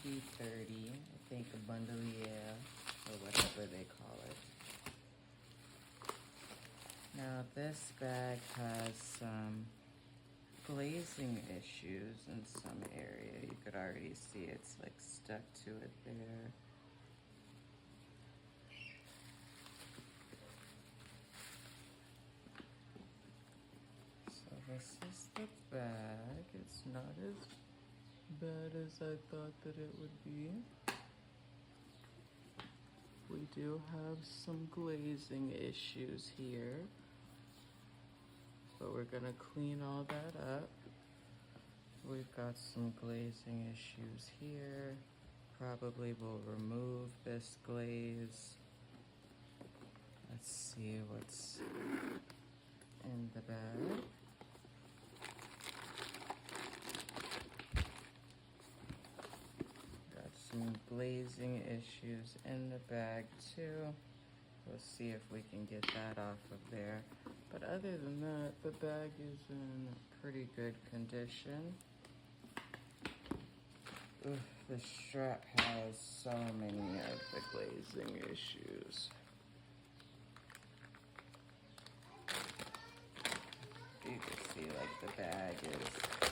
P30, I think a Bandouliere, or whatever they call it. Now this bag has some glazing issues in some area. You could already see it's like stuck to it there. So this is the bag. It's not as bad as I thought that it would be. We do have some glazing issues here, but we're gonna clean all that up. We've got some glazing issues here. Probably will remove this glaze. Let's see what's in the bag. Got some glazing issues in the bag too. We'll see if we can get that off of there. But other than that, the bag is in pretty good condition. Ugh, the strap has so many of the glazing issues. You can see like the bag is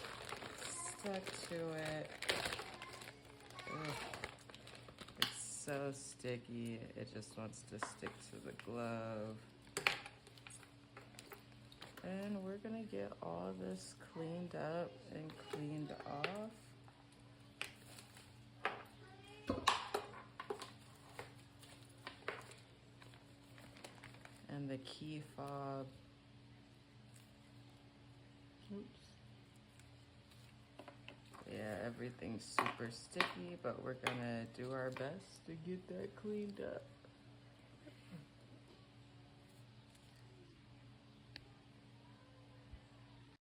stuck to it. Ugh. It's so sticky, it just wants to stick to the glove. And we're gonna get all this cleaned up and cleaned off. And the key fob. Oops. Yeah, everything's super sticky, but we're gonna do our best to get that cleaned up.